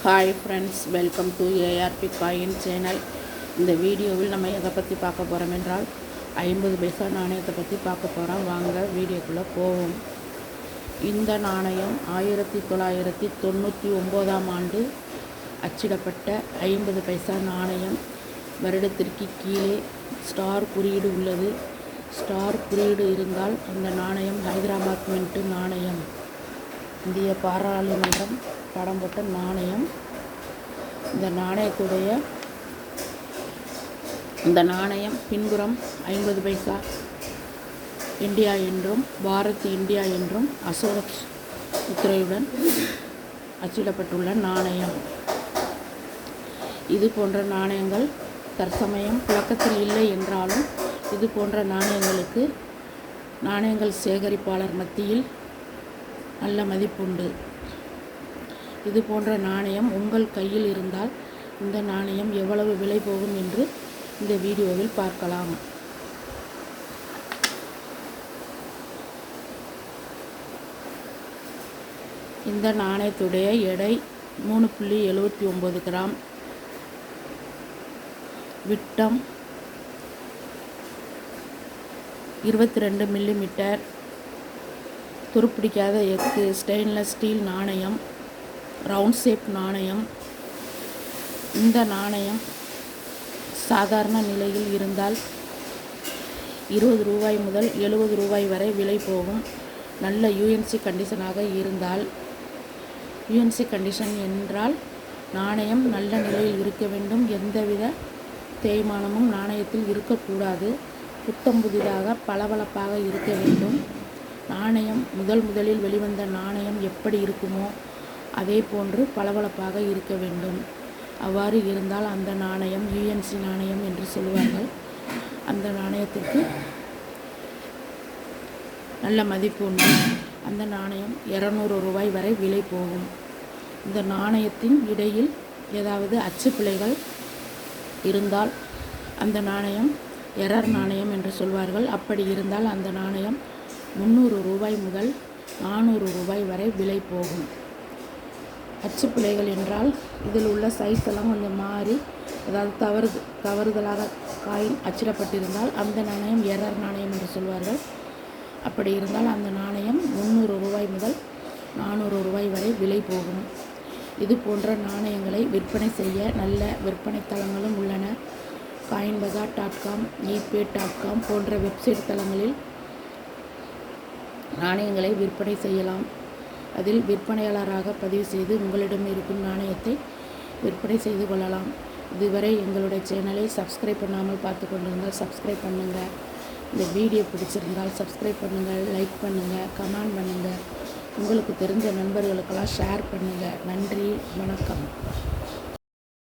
Hi friends, welcome to ARP coin channel. இந்த வீடியோவில் நம்ம எதை பற்றி பார்க்க போகிறோம் என்றால் 50 பைசா நாணயத்தை பற்றி பார்க்க போகிறோம். வாங்க வீடியோக்குள்ளே போவோம். இந்த நாணயம் 1999ஆம் ஆண்டு அச்சிடப்பட்ட 50 பைசா நாணயம். வருடத்திற்கு கீழே ஸ்டார் குறியீடு உள்ளது. ஸ்டார் குறியீடு இருந்தால் அந்த நாணயம் ஹைதராபாத் மின்ட் நாணயம். இந்திய பாராளுமன்றம் படம் போட்ட நாணயம். இந்த நாணயம் பின்புறம் 50 பைசா இந்தியா என்றும் பாரத் இந்தியா என்றும் அசோக முத்திரையுடன் அச்சிடப்பட்டுள்ள நாணயம். இது போன்ற நாணயங்கள் தற்சமயம் புழக்கத்தில் இல்லை என்றாலும் இது போன்ற நாணயங்கள் சேகரிப்பாளர் மத்தியில் நல்ல மதிப்புண்டு. இது போன்ற நாணயம் உங்கள் கையில் இருந்தால் இந்த நாணயம் எவ்வளவு விலை போகும் என்று இந்த வீடியோவில் பார்க்கலாம். இந்த நாணயத்துடைய எடை 3.79 கிராம், விட்டம் 22 மில்லிமீட்டர், துருப்பிடிக்காத எஃகு, ஸ்டெயின்லெஸ் ஸ்டீல் நாணயம், ரவுண்ட் ஷேப் நாணயம். இந்த நாணயம் சாதாரண நிலையில் இருந்தால் 20 ரூபாய் முதல் 70 ரூபாய் வரை விலை போகும். நல்ல யூஎன்சி கண்டிஷனாக இருந்தால், யூஎன்சி கண்டிஷன் என்றால் நாணயம் நல்ல நிலையில் இருக்க வேண்டும். எந்தவித தேய்மானமும் நாணயத்தில் இருக்கக்கூடாது. புத்தம் புதிதாக பளபளப்பாக இருக்க வேண்டும். நாணயம் முதலில் வெளிவந்த நாணயம் எப்படி இருக்குமோ அதே போன்று பளபளப்பாக இருக்க வேண்டும். அவ்வாறு இருந்தால் அந்த நாணயம் யூஎன்சி நாணயம் என்று சொல்வார்கள். அந்த நாணயத்திற்கு நல்ல மதிப்பு உண்டு. அந்த நாணயம் 200 ரூபாய் வரை விலை போகும். இந்த நாணயத்தின் இடையில் ஏதாவது அச்சு பிழைகள் இருந்தால் அந்த நாணயம் எரர் நாணயம் என்று சொல்வார்கள். அப்படி இருந்தால் அந்த நாணயம் 300 ரூபாய் முதல் 400 ரூபாய் வரை விலை போகும். அச்சு பிழைகள் என்றால் இதில் உள்ள சைஸ் எல்லாம் கொஞ்சம் மாறி அதாவது தவறுதலாக காயின் அச்சிடப்பட்டிருந்தால் அந்த நாணயம் எரர் நாணயம் என்று சொல்வார்கள். அப்படி இருந்தால் அந்த நாணயம் 300 ரூபாய் முதல் 400 ரூபாய் வரை விலை போகும். இது போன்ற நாணயங்களை விற்பனை செய்ய நல்ல விற்பனை தளங்களும் உள்ளன. coinbazaar.com, ePay.com போன்ற வெப்சைட் தளங்களில் நாணயங்களை விற்பனை செய்யலாம். அதில் விற்பனையாளராக பதிவு செய்து உங்களிடம் இருக்கும் நாணயத்தை விற்பனை செய்து கொள்ளலாம். இதுவரை எங்களுடைய சேனலை சப்ஸ்கிரைப் பண்ணாமல் பார்த்து கொண்டிருந்தால் சப்ஸ்கிரைப் பண்ணுங்கள். இந்த வீடியோ பிடிச்சிருந்தால் சப்ஸ்கிரைப் பண்ணுங்கள், லைக் பண்ணுங்கள், கமெண்ட் பண்ணுங்கள். உங்களுக்கு தெரிஞ்ச நண்பர்களுக்கெல்லாம் ஷேர் பண்ணுங்கள். நன்றி, வணக்கம்.